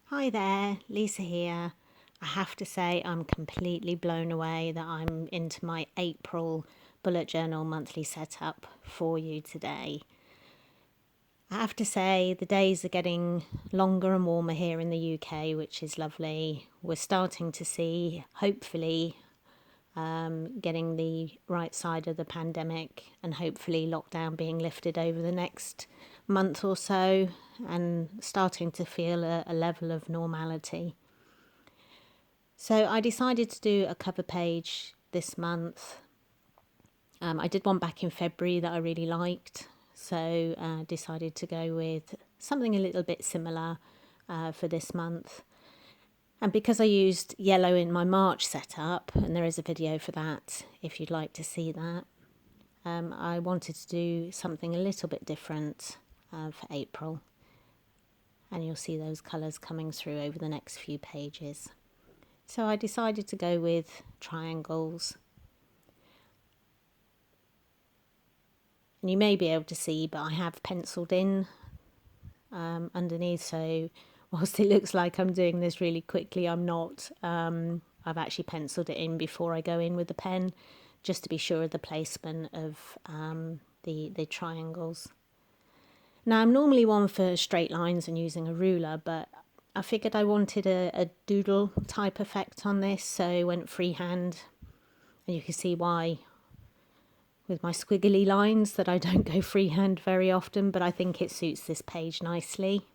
Hi there, Lisa here. I have to say I'm completely blown away that I'm into my April bullet journal monthly setup for you today. I have to say the days are getting longer and warmer here in the UK, which is lovely. We're starting to see, hopefully, getting the right side of the pandemic and hopefully lockdown being lifted over the next month or so and starting to feel a level of normality. So I decided to do a cover page this month. I did one back in February that I really liked, so decided to go with something a little bit similar for this month. And because I used yellow in my March setup, and there is a video for that if you'd like to see that, I wanted to do something a little bit different for April. And you'll see those colours coming through over the next few pages. So I decided to go with triangles. And you may be able to see, but I have penciled in underneath, so whilst it looks like I'm doing this really quickly, I'm not. I've actually penciled it in before I go in with the pen, just to be sure of the placement of the triangles. Now, I'm normally one for straight lines and using a ruler, but I figured I wanted a doodle type effect on this, so I went freehand, and you can see why with my squiggly lines that I don't go freehand very often, but I think it suits this page nicely.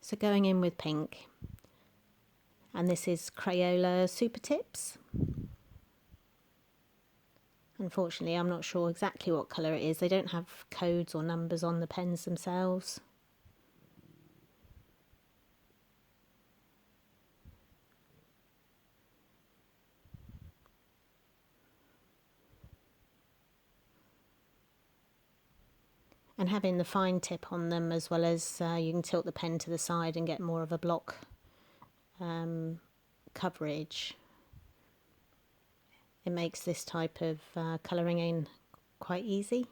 So going in with pink, and this is Crayola Supertips. Unfortunately, I'm not sure exactly what colour it is. They don't have codes or numbers on the pens themselves. And having the fine tip on them, as well as you can tilt the pen to the side and get more of a block coverage. It makes this type of colouring in quite easy.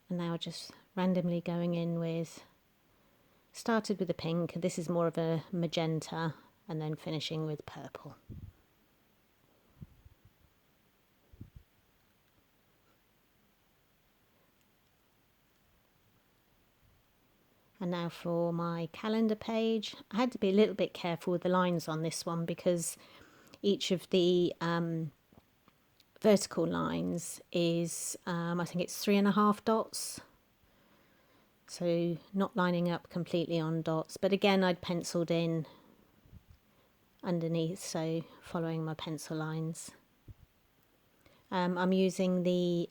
And now just randomly going in with, started with the pink, this is more of a magenta, and then finishing with purple. And now for my calendar page, I had to be a little bit careful with the lines on this one because each of the vertical lines is, I think it's 3.5 dots. So not lining up completely on dots, but again, I'd penciled in underneath, so following my pencil lines. I'm using the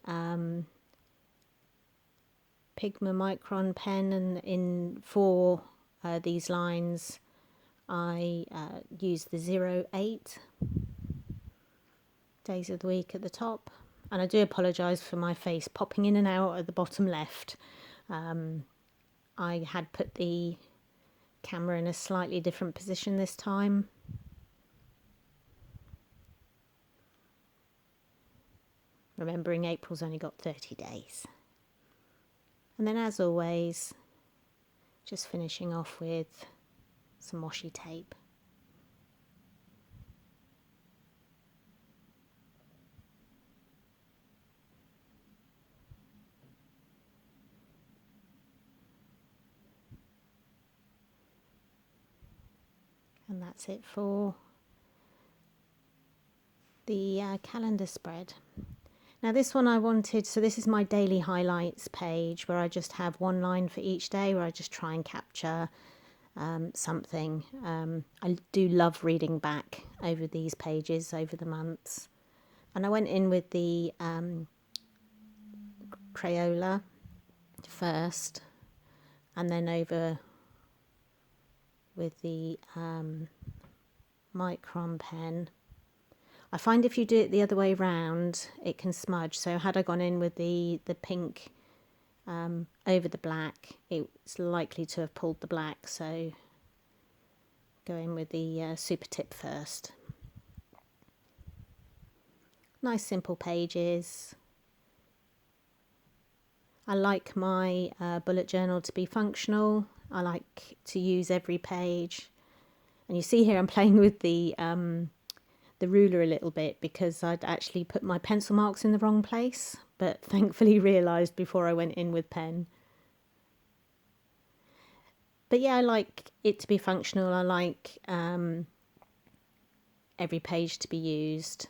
Pigma Micron pen, and for these lines I use the 08 days of the week at the top. And I do apologise for my face popping in and out at the bottom left. I had put the camera in a slightly different position this time. Remembering April's only got 30 days. And then, as always, just finishing off with some washi tape. And that's it for the calendar spread. Now this one I wanted, so this is my daily highlights page where I just have one line for each day where I just try and capture something. I do love reading back over these pages over the months. And I went in with the Crayola first, and then over with the Micron pen. I find if you do it the other way round, it can smudge. So had I gone in with the pink over the black, it's likely to have pulled the black. So go in with the super tip first. Nice simple pages. I like my bullet journal to be functional. I like to use every page. And you see here I'm playing with the ruler a little bit because I'd actually put my pencil marks in the wrong place, but thankfully realised before I went in with pen. But yeah, I like it to be functional. I like every page to be used.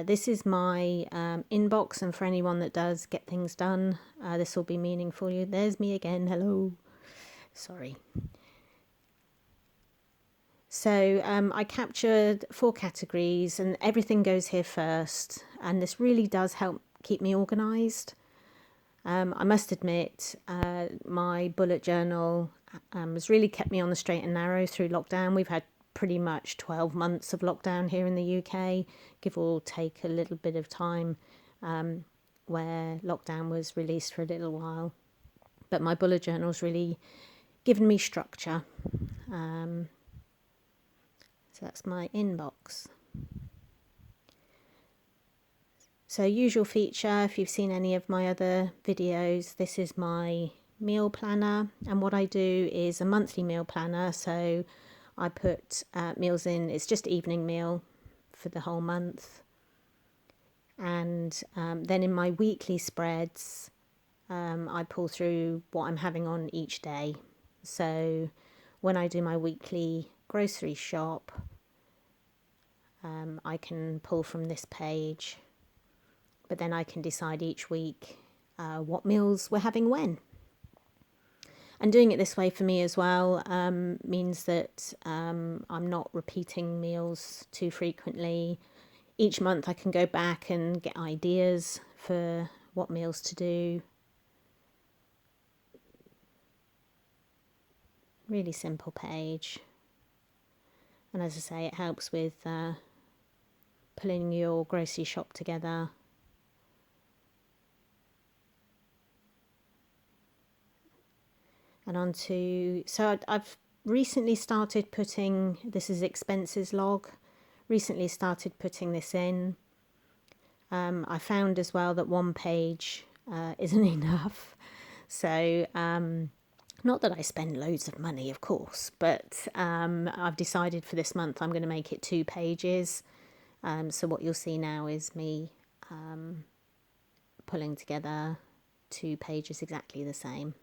This is my inbox, and for anyone that does get things done, this will be meaningful. There's me again. Hello. Sorry. So I captured 4 categories, and everything goes here first. And this really does help keep me organised. I must admit, my bullet journal has really kept me on the straight and narrow through lockdown. We've had pretty much 12 months of lockdown here in the UK, give or take a little bit of time where lockdown was released for a little while. But my bullet journal's really given me structure. So that's my inbox. So usual feature, if you've seen any of my other videos, this is my meal planner, and what I do is a monthly meal planner. So I put meals in, it's just evening meal for the whole month. And then in my weekly spreads, I pull through what I'm having on each day. So when I do my weekly grocery shop, I can pull from this page, but then I can decide each week what meals we're having when. And doing it this way for me as well means that I'm not repeating meals too frequently. Each month I can go back and get ideas for what meals to do. Really simple page. And as I say, it helps with pulling your grocery shop together. And so I've recently started putting, this is expenses log, recently started putting this in. I found as well that one page isn't enough. So not that I spend loads of money, of course, but I've decided for this month I'm going to make it 2 pages. So what you'll see now is me pulling together 2 pages exactly the same.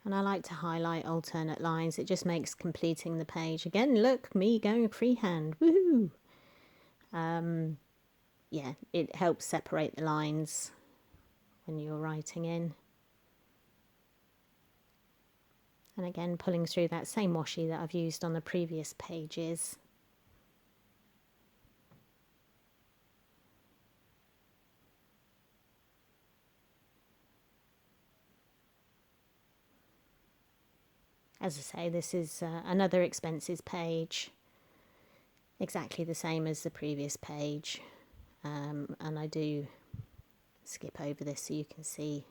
And I like to highlight alternate lines. It just makes completing the page. Again, look, me going freehand. Woohoo! Yeah, it helps separate the lines when you're writing in. And again, pulling through that same washi that I've used on the previous pages. As I say, this is another expenses page, exactly the same as the previous page. And I do skip over this so you can see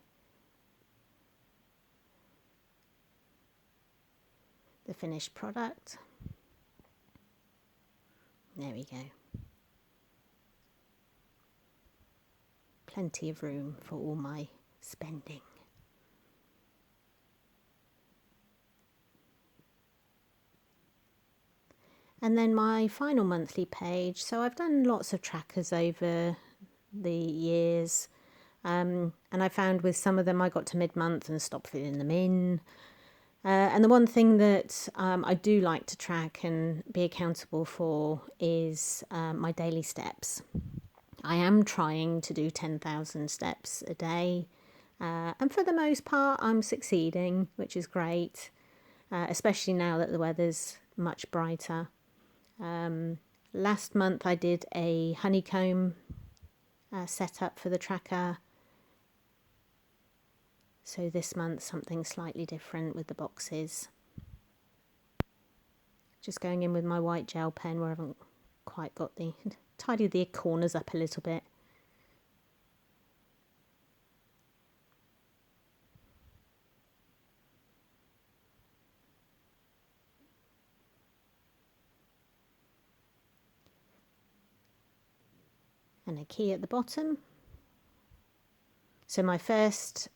the finished product. There we go. Plenty of room for all my spending. And then my final monthly page. So I've done lots of trackers over the years. And I found with some of them I got to mid-month and stopped filling them in. And the one thing that I do like to track and be accountable for is my daily steps. I am trying to do 10,000 steps a day. And for the most part, I'm succeeding, which is great, especially now that the weather's much brighter. Last month I did a honeycomb setup for the tracker. So this month something slightly different with the boxes. Just going in with my white gel pen where I haven't quite got tidied the corners up a little bit. and a key at the bottom. So my first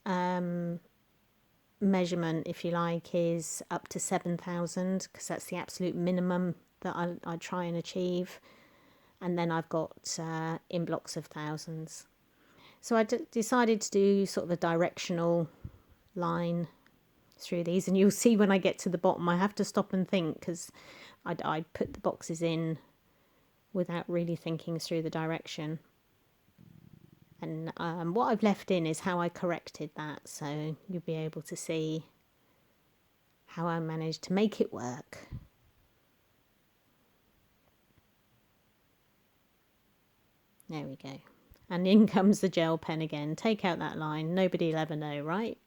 measurement, if you like, is up to 7,000 because that's the absolute minimum that I try and achieve. And then I've got in blocks of thousands. So I decided to do sort of a directional line through these, and you'll see when I get to the bottom I have to stop and think because I put the boxes in without really thinking through the direction. And what I've left in is how I corrected that, so you'll be able to see how I managed to make it work. There we go. And in comes the gel pen again. Take out that line. Nobody'll ever know, right?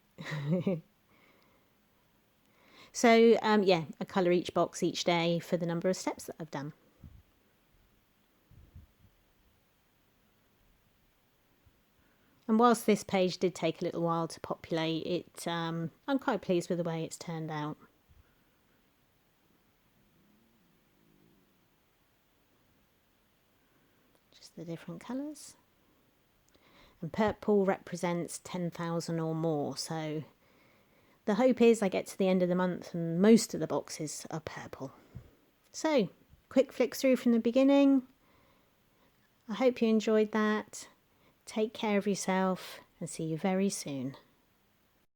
So, yeah, I colour each box each day for the number of steps that I've done. And whilst this page did take a little while to populate, I'm quite pleased with the way it's turned out. Just the different colours. And purple represents 10,000 or more, so the hope is I get to the end of the month and most of the boxes are purple. So, quick flick through from the beginning. I hope you enjoyed that. Take care of yourself and see you very soon.